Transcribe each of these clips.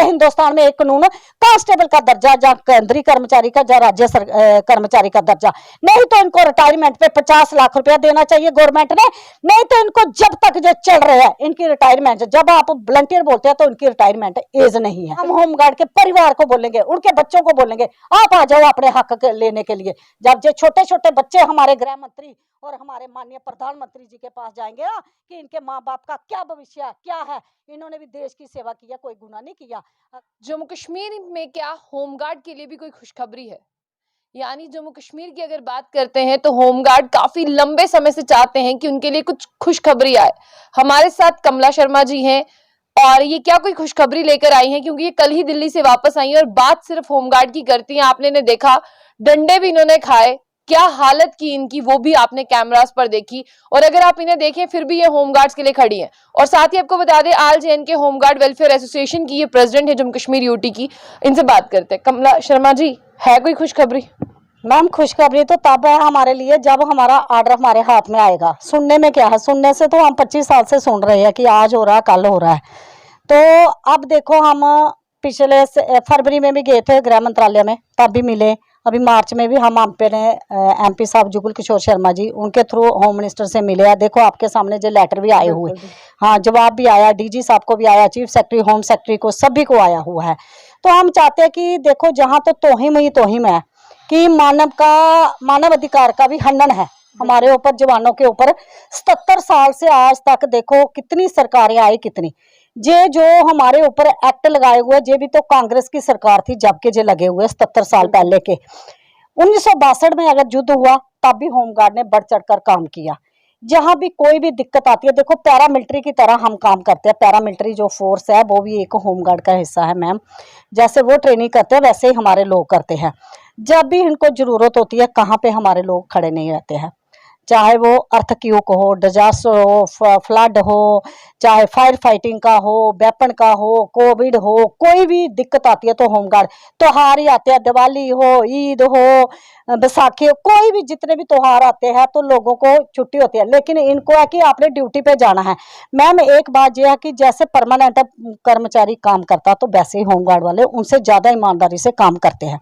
हिंदुस्तान में एक कानून, कांस्टेबल का दर्जा या केंद्रीय कर्मचारी का या राज्य कर्मचारी का दर्जा। नहीं तो इनको रिटायरमेंट पे 50 लाख रुपया देना चाहिए गवर्नमेंट ने। नहीं तो इनको जब तक जो चल रहे हैं इनकी रिटायरमेंट, जब आप वॉलंटियर बोलते हैं तो इनकी रिटायरमेंट एज नहीं है। हम होमगार्ड के परिवार को बोलेंगे, उनके बच्चों को बोलेंगे, आप आ जाओ अपने हक लेने के लिए। जब जो छोटे छोटे बच्चे हमारे गृह मंत्री और हमारे माननीय प्रधानमंत्री जी के पास जाएंगे कि इनके माँ बाप का क्या भविष्य क्या है, इन्होंने भी देश की सेवा की है, कोई गुनाह नहीं किया। जम्मू कश्मीर में क्या होमगार्ड के लिए भी कोई खुशखबरी है? यानी जम्मू कश्मीर की अगर बात करते हैं तो होमगार्ड काफी लंबे समय से चाहते हैं कि उनके लिए कुछ खुशखबरी आए। हमारे साथ कमला शर्मा जी हैं और ये क्या कोई खुशखबरी लेकर आई हैं, क्योंकि ये कल ही दिल्ली से वापस आई हैं और बात सिर्फ होमगार्ड की करती हैं। आपने ने देखा डंडे भी इन्होंने खाए, क्या हालत की इनकी वो भी आपने कैमरास पर देखी। और अगर आप इन्हें देखें फिर भी ये होमगार्ड्स के लिए खड़ी हैं। और साथ ही आपको बता दें आल जे एंड के होमगार्ड वेलफेयर एसोसिएशन की ये प्रेसिडेंट है जम्मू कश्मीर यूटी की। इनसे बात करते हैं। कमला शर्मा जी, है कोई खुशखबरी? मैम खुशखबरी तो तब है हमारे लिए जब हमारा ऑर्डर हमारे हाथ में आएगा। सुनने में क्या है, सुनने से तो हम 25 साल से सुन रहे हैं कि आज हो रहा है कल हो रहा है। तो अब देखो, हम पिछले फरवरी में भी गए थे गृह मंत्रालय में, तब भी मिले। अभी मार्च में भी हम अपने एमपी साहब जुगल किशोर शर्मा जी, उनके थ्रू होम मिनिस्टर से मिले हैं। देखो आपके सामने जो लेटर भी आए हुए, हाँ जवाब भी आया, डीजी साहब को भी आया, चीफ सेक्रेटरी होम सेक्रेटरी को, सभी को आया हुआ है। तो हम चाहते हैं कि देखो जहाँ तो तोहिम ही तोहिम है कि मानव अधिकार का भी हनन है हमारे ऊपर, जवानों के ऊपर। 77 साल से आज तक देखो कितनी सरकारें आई, कितनी जे जो हमारे ऊपर एक्ट लगाए हुए, जे भी तो कांग्रेस की सरकार थी जब के जे लगे हुए 77 साल पहले के। 1962 में अगर युद्ध हुआ तब भी होमगार्ड ने बढ़ चढ़कर काम किया। जहां भी कोई भी दिक्कत आती है, देखो पैरामिलिट्री की तरह हम काम करते हैं। पैरामिलिट्री जो फोर्स है वो भी एक होमगार्ड का हिस्सा है मैम। जैसे वो ट्रेनिंग करते हैं वैसे ही हमारे लोग करते हैं। जब भी इनको जरूरत होती है कहाँ पे हमारे लोग खड़े नहीं रहते हैं, चाहे वो अर्थक्यूक हो, डिजास्टर हो, फ्लड हो, चाहे फायर फाइटिंग का हो, वेपन का हो, कोविड हो, कोई भी दिक्कत आती है तो होमगार्ड। त्योहार ही आते हैं, दिवाली हो, ईद हो, बैसाखी हो, कोई भी जितने भी त्योहार आते हैं तो लोगों को छुट्टी होती है, लेकिन इनको है कि आपने ड्यूटी पे जाना है। मैम एक बात यह है कि जैसे परमानेंट कर्मचारी काम करता तो वैसे ही होमगार्ड वाले उनसे ज्यादा ईमानदारी से काम करते हैं,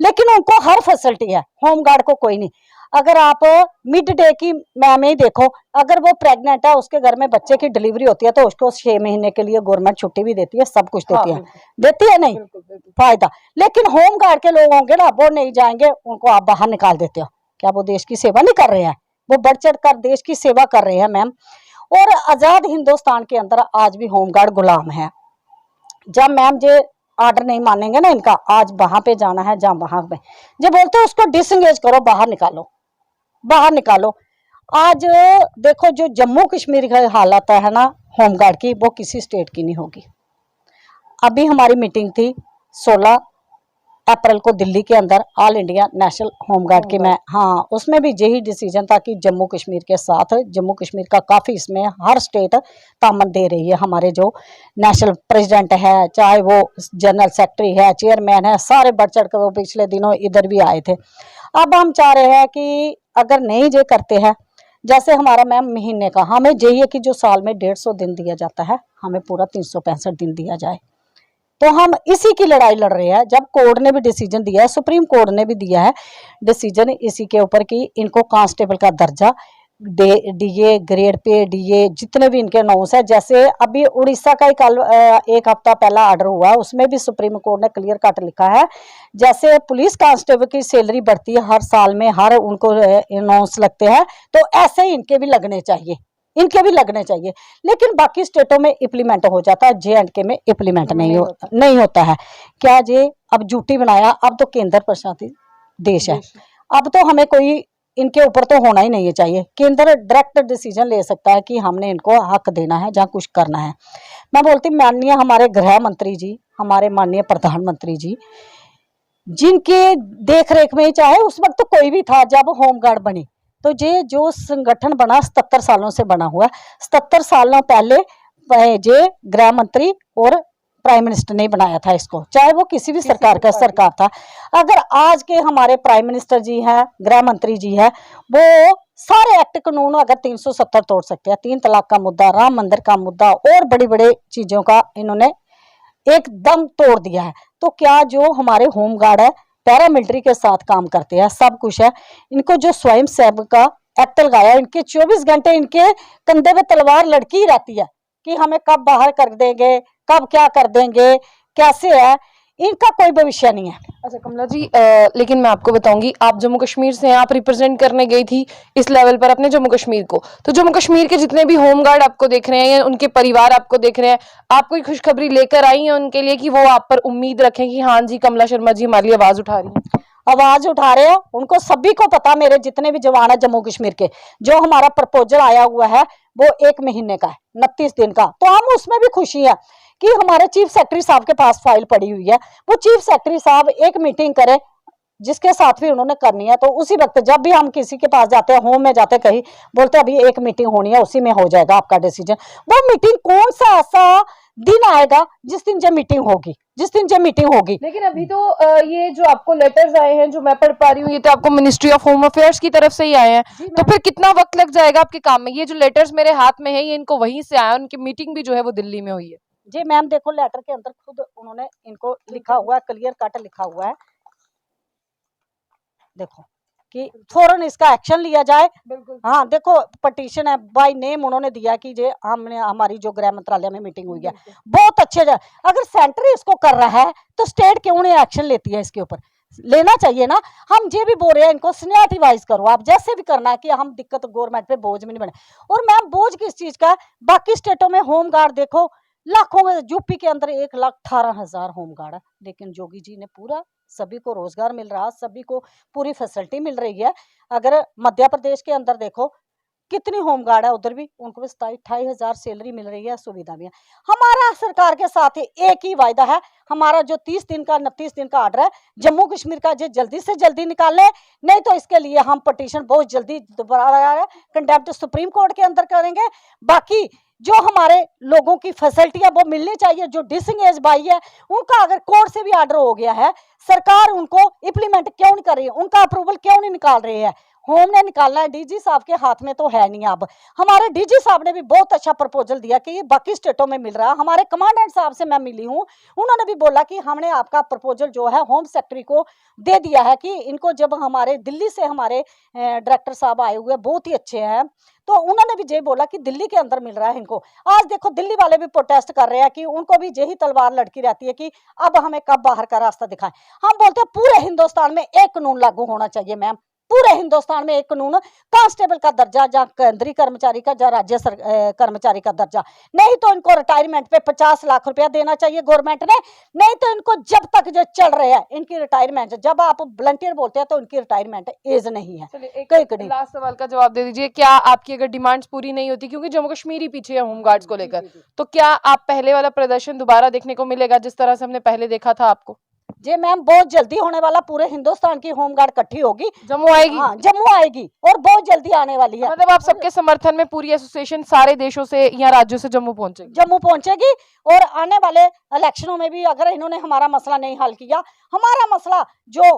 लेकिन उनको हर फैसिलिटी है, होमगार्ड को कोई नहीं। अगर आप मिड डे की मैम ही देखो, अगर वो प्रेग्नेंट है, उसके घर में बच्चे की डिलीवरी होती है तो उसको 6 महीने के लिए गवर्नमेंट छुट्टी भी देती है, सब कुछ देती है, देती है नहीं फायदा। लेकिन होम गार्ड के लोग होंगे ना, वो नहीं जाएंगे, उनको आप बाहर निकाल देते हो। क्या वो देश की सेवा नहीं कर रहे हैं? वो बढ़ चढ़ कर देश की सेवा कर रहे हैं मैम। और आजाद हिंदुस्तान के अंदर आज भी होमगार्ड गुलाम है। जब मैम जो ऑर्डर नहीं मानेंगे ना इनका, आज वहां पे जाना है जहाँ वहां पे जो बोलते हैं उसको डिसंगेज करो, बाहर निकालो, बाहर निकालो। आज देखो जो जम्मू कश्मीर की हालत है ना होमगार्ड की, वो किसी स्टेट की नहीं होगी। अभी हमारी मीटिंग थी 16 अप्रैल को दिल्ली के अंदर, ऑल इंडिया नेशनल होमगार्ड की। मैं हाँ, उसमें भी यही डिसीजन था कि जम्मू कश्मीर के साथ, जम्मू कश्मीर का काफ़ी इसमें हर स्टेट तामन दे रही है। हमारे जो नेशनल प्रेसिडेंट है, चाहे वो जनरल सेक्रेटरी है, चेयरमैन है, सारे बढ़ चढ़ कर वो पिछले दिनों इधर भी आए थे। अब हम चाह रहे हैं कि अगर नहीं जो करते हैं, जैसे हमारा मैम महीने का हमें यही है कि जो साल में 150 दिन दिया जाता है, हमें पूरा 365 दिन दिया जाए। तो हम इसी की लड़ाई लड़ रहे हैं। जब कोर्ट ने भी डिसीजन दिया है, सुप्रीम कोर्ट ने भी दिया है डिसीजन इसी के ऊपर कि इनको कांस्टेबल का दर्जा, डीए ग्रेड पे डीए जितने भी इनके नौस है। जैसे अभी उड़ीसा का ही कल एक हफ्ता पहला ऑर्डर हुआ, उसमें भी सुप्रीम कोर्ट ने क्लियर कट लिखा है, जैसे पुलिस कांस्टेबल की सैलरी बढ़ती है हर साल में, हर उनको नौस लगते हैं, तो ऐसे ही इनके भी लगने चाहिए, इनके भी लगने चाहिए। लेकिन बाकी स्टेटों में इम्प्लीमेंट हो जाता है, जे&के में इम्प्लीमेंट नहीं होता है। क्या जे अब ड्यूटी बनाया, अब तो केंद्र प्रशासित देश है, अब तो हमें कोई इनके ऊपर तो होना ही नहीं चाहिए। केंद्र डायरेक्ट डिसीजन ले सकता है कि हमने इनको हक देना है, जहाँ कुछ करना है। मैं बोलती माननीय हमारे गृह मंत्री जी, हमारे माननीय प्रधानमंत्री जी, जिनके देख रेख में चाहे उस वक्त तो कोई भी था जब होमगार्ड बनी, तो ये जो संगठन बना 77 सालों से बना हुआ है। 77 सालों पहले ये गृह मंत्री और प्राइम मिनिस्टर ने बनाया था इसको, चाहे वो किसी भी सरकार का सरकार था। अगर आज के हमारे प्राइम मिनिस्टर जी हैं, गृह मंत्री जी हैं, वो सारे एक्ट कानून अगर 370 तोड़ सकते हैं, 3 तलाक का मुद्दा, राम मंदिर का मुद्दा और बड़ी बड़ी चीजों का इन्होंने एकदम तोड़ दिया है। तो क्या जो हमारे होमगार्ड है, पैरामिलिट्री के साथ काम करते हैं, सब कुछ है, इनको जो स्वयं सेवक का एक्ट लगाया, इनके 24 घंटे इनके कंधे पे तलवार लटकी ही रहती है कि हमें कब बाहर कर देंगे, कब क्या कर देंगे, कैसे है, इनका कोई भविष्य नहीं है। अच्छा कमला जी, लेकिन मैं आपको बताऊंगी, आप जम्मू कश्मीर से हैं, आप रिप्रेजेंट करने गई थी इस लेवल पर अपने जम्मू कश्मीर को, तो जम्मू कश्मीर के जितने भी होमगार्ड आपको देख रहे हैं या उनके परिवार आपको देख रहे हैं, आप कोई खुशखबरी लेकर आई हैं उनके लिए कि वो आप पर उम्मीद रखें कि हाँ जी कमला शर्मा जी हमारी आवाज उठा रही हैं? आवाज उठा रहे हो, उनको सभी को पता, मेरे जितने भी जवान है जम्मू कश्मीर के, जो हमारा प्रपोजल आया हुआ है वो 1 महीने का है, 29 दिन का, तो हम उसमें भी खुशी है कि हमारे चीफ सेक्रेटरी साहब के पास फाइल पड़ी हुई है। वो चीफ सेक्रेटरी साहब एक मीटिंग करे, जिसके साथ भी उन्होंने करनी है, तो उसी वक्त जब भी हम किसी के पास जाते हैं, होम में जाते हैं, कहीं बोलते हैं अभी एक मीटिंग होनी है, उसी में हो जाएगा आपका डिसीजन। वो मीटिंग कौन सा ऐसा दिन आएगा जिस दिन जो मीटिंग होगी, जिस दिन जो मीटिंग होगी। लेकिन अभी तो ये जो आपको लेटर्स आए हैं जो मैं पढ़ पा रही हूँ, ये तो आपको मिनिस्ट्री ऑफ होम अफेयर्स की तरफ से ही आए हैं, तो फिर कितना वक्त लग जाएगा आपके काम में? ये जो लेटर्स मेरे हाथ में है ये इनको वहीं से आया, उनकी मीटिंग भी जो है वो दिल्ली में हुई है। जी मैम, देखो लेटर के अंदर खुद उन्होंने इनको लिखा हुआ है, क्लियर कट लिखा हुआ है, देखो कि फौरन इसका एक्शन लिया जाए। बिल्कुल। हाँ देखो, पटिशन है बाय नेम उन्होंने दिया कि जे हमने, हमारी जो गृह मंत्रालय में मीटिंग हुई है, बहुत अच्छे। अगर सेंटर इसको कर रहा है तो स्टेट क्यों नहीं एक्शन लेती है? इसके ऊपर लेना चाहिए ना। हम ये भी बोल रहे हैं इनको सीनियरिटी वाइज करो, आप जैसे भी करना है कि हम दिक्कत गवर्नमेंट पे बोझ में नहीं बने। और मैम बोझ किस चीज का? बाकी स्टेटों में होम गार्ड देखो लाखों में, यूपी के अंदर 1,18,000 होम गार्ड है, लेकिन योगी जी ने पूरा, सभी को रोजगार मिल रहा, सभी को पूरी फैसिलिटी मिल रही है। अगर मध्य प्रदेश के अंदर देखो कितनी होम गार्ड है, उधर भी उनको भी 27-28,000 सैलरी मिल रही है, सुविधा भी है। हमारा सरकार के साथ एक ही वायदा है, हमारा जो 30 दिन का 29 दिन का ऑर्डर है जम्मू कश्मीर का, जो जल्दी से जल्दी निकाले, नहीं तो इसके लिए हम पटिशन बहुत जल्दी दोबारा कंटेम्प्ट सुप्रीम कोर्ट के अंदर करेंगे। बाकी जो हमारे लोगों की फैसिलिटी है वो मिलनी चाहिए। जो डिसंगेज भाई है उनका अगर कोर्ट से भी ऑर्डर हो गया है, सरकार उनको इम्प्लीमेंट क्यों नहीं कर रही है? उनका अप्रूवल क्यों नहीं निकाल रही है? होम ने निकालना है, डीजी साहब के हाथ में तो है नहीं। अब हमारे डीजी साहब ने भी बहुत अच्छा प्रपोजल दिया कि ये बाकी स्टेटों में मिल रहा है। हमारे कमांडेंट साहब से मैं मिली हूँ, उन्होंने भी बोला कि हमने आपका प्रपोजल जो है होम सेक्रेटरी को दे दिया है कि इनको, जब हमारे दिल्ली से हमारे डायरेक्टर साहब आए हुए बहुत ही अच्छे हैं, तो उन्होंने भी ये बोला कि दिल्ली के अंदर मिल रहा है इनको। आज देखो दिल्ली वाले भी प्रोटेस्ट कर रहे हैं कि उनको भी यही तलवार लटकी रहती है कि अब हमें कब बाहर का रास्ता दिखाएं। हम बोलते हैं पूरे हिंदुस्तान में एक कानून लागू होना चाहिए मैम, पूरे हिंदुस्तान में एक कानून, कांस्टेबल का दर्जा, जहाँ केंद्रीय कर्मचारी का, जहाँ राज्य कर्मचारी का दर्जा। नहीं तो इनको रिटायरमेंट पे 50 लाख रुपया देना चाहिए गवर्नमेंट ने। नहीं तो इनको जब तक जो चल रहे हैं इनकी रिटायरमेंट, जब आप वॉलंटियर बोलते हैं तो इनकी रिटायरमेंट एज नहीं है। एक लास्ट सवाल का जवाब दे दीजिए, क्या आपकी अगर डिमांड्स पूरी नहीं होती, क्योंकि जम्मू कश्मीर ही पीछे है होमगार्ड्स को लेकर, तो क्या आप पहले वाला प्रदर्शन दोबारा देखने को मिलेगा जिस तरह से हमने पहले देखा था आपको? जी मैम, बहुत जल्दी होने वाला, पूरे हिंदुस्तान की होमगार्ड इकट्ठी होगी, जम्मू आएगी। हाँ जम्मू आएगी और बहुत जल्दी आने वाली है। मतलब आप सबके समर्थन में पूरी एसोसिएशन सारे देशों से या राज्यों से जम्मू पहुंचेगी? जम्मू पहुंचेगी। और आने वाले इलेक्शनों में भी अगर इन्होंने हमारा मसला नहीं हल किया, हमारा मसला जो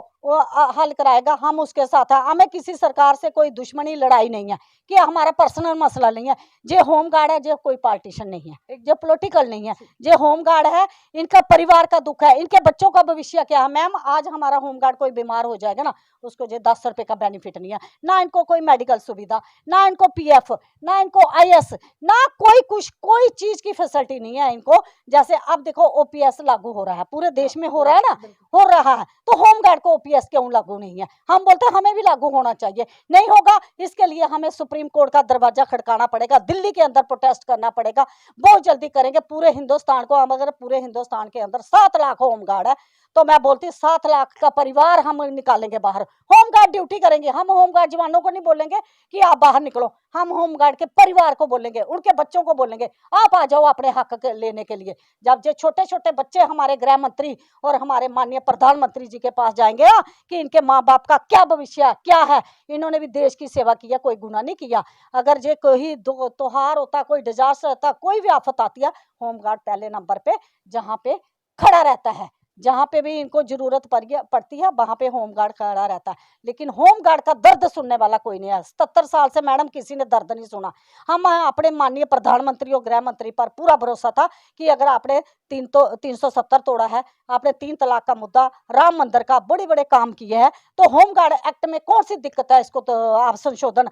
हल कराएगा हम उसके साथ है। हमें किसी सरकार से कोई दुश्मनी लड़ाई नहीं है कि हमारा पर्सनल मसला नहीं है। जे होम गार्ड है, जो कोई पार्टीशन नहीं है, जो पॉलिटिकल नहीं है, जो होम गार्ड है इनका परिवार का दुख है, इनके बच्चों का भविष्य क्या है। मैम आज हमारा होम गार्ड कोई बीमार हो जाएगा ना, उसको जो 10 रुपए का बेनिफिट नहीं है, ना इनको कोई मेडिकल सुविधा, ना इनको पीएफ, ना इनको आईएस, ना कोई कुछ, कोई चीज की फैसिलिटी नहीं है इनको। जैसे अब देखो ओपीएस लागू हो रहा है, पूरे देश में हो रहा है ना, हो रहा है, तो होम गार्ड को ओपीएस क्यों लागू नहीं है? हम बोलते हैं हमें भी लागू होना चाहिए। नहीं होगा, इसके लिए हमें सुप्रीम कोर्ट का दरवाजा खड़काना पड़ेगा, दिल्ली के अंदर प्रोटेस्ट करना पड़ेगा, बहुत जल्दी करेंगे। पूरे हिंदुस्तान को, हम अगर पूरे हिंदुस्तान के अंदर 7 लाख होम गार्ड है तो मैं बोलती 7 लाख का परिवार हम निकालेंगे बाहर, होम गार्ड ड्यूटी करेंगे। हम होम गार्ड जवानों को नहीं बोलेंगे कि आप बाहर निकलो, हम होम गार्ड के परिवार को बोलेंगे, उनके बच्चों को बोलेंगे आप आ जाओ अपने हक लेने के लिए। जब जो छोटे छोटे बच्चे हमारे गृह मंत्री और हमारे माननीय प्रधानमंत्री जी के पास जाएंगे ना कि इनके माँ बाप का क्या भविष्य क्या है, इन्होंने भी देश की सेवा की है, कोई गुनाह नहीं किया। अगर जो कोई त्योहार होता, कोई डिजास्टर होता, कोई भी आफत आती है, होम गार्ड पहले नंबर पे जहाँ पे खड़ा रहता है, जहाँ पे भी इनको जरूरत पड़ती है वहाँ पे होमगार्ड खड़ा रहता है, लेकिन होमगार्ड का दर्द सुनने वाला कोई नहीं है। 77 साल से मैडम किसी ने दर्द नहीं सुना। हम अपने माननीय प्रधानमंत्री और गृह मंत्री पर पूरा भरोसा था कि अगर आपने 370 तोड़ा है, आपने 3 तलाक का मुद्दा, राम मंदिर का बड़े बड़े काम किए हैं, तो होमगार्ड एक्ट में कौन सी दिक्कत है? इसको तो आप संशोधन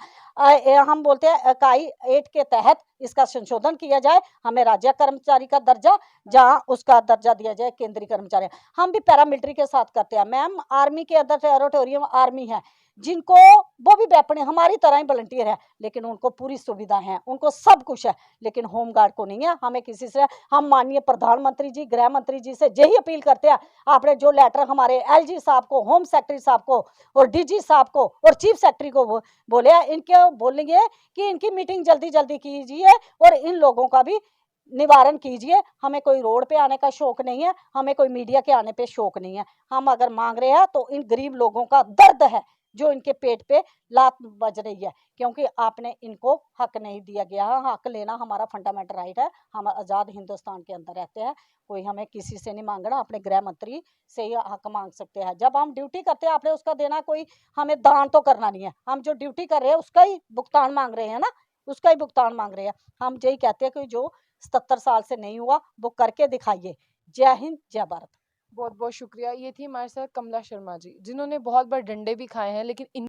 हम बोलते हैं इकाई 8 के तहत इसका संशोधन किया जाए, हमें राज्य कर्मचारी का दर्जा, जहाँ उसका दर्जा दिया जाए केंद्रीय कर्मचारी। हम भी पैरामिलिट्री के साथ करते हैं मैम। आर्मी के अंदर टेरिटोरियम आर्मी है, जिनको वो भी वेपन हमारी तरह ही वॉलंटियर है, लेकिन उनको पूरी सुविधा है, उनको सब कुछ है, लेकिन होमगार्ड को नहीं है। हमें किसी से, हम माननीय प्रधानमंत्री जी, गृह मंत्री जी से यही अपील करते हैं, आपने जो लेटर हमारे एलजी साहब को, होम सेक्रेटरी साहब को और डीजी साहब को और चीफ सेक्रेटरी को बोले, इनके बोलेंगे कि इनकी मीटिंग जल्दी जल्दी कीजिए और इन लोगों का भी निवारण कीजिए। हमें कोई रोड पे आने का शौक नहीं है, हमें कोई मीडिया के आने पे शौक नहीं है। हम अगर मांग रहे हैं तो इन गरीब लोगों का दर्द है जो इनके पेट पे लात बज रही है, क्योंकि आपने इनको हक नहीं दिया गया है। हक लेना हमारा फंडामेंटल राइट है, हम आज़ाद हिंदुस्तान के अंदर रहते हैं, कोई हमें किसी से नहीं मांगना, अपने गृह मंत्री से ही हक मांग सकते हैं। जब हम ड्यूटी करते हैं आपने उसका देना, कोई हमें दान तो करना नहीं है, हम जो ड्यूटी कर रहे हैं उसका ही भुगतान मांग रहे हैं ना, उसका ही भुगतान मांग रहे हैं। हम यही कहते हैं कि जो 77 साल से नहीं हुआ वो करके दिखाइए। जय हिंद, जय भारत। बहुत बहुत शुक्रिया। ये थी हमारे साथ कमला शर्मा जी, जिन्होंने बहुत बार डंडे भी खाए हैं, लेकिन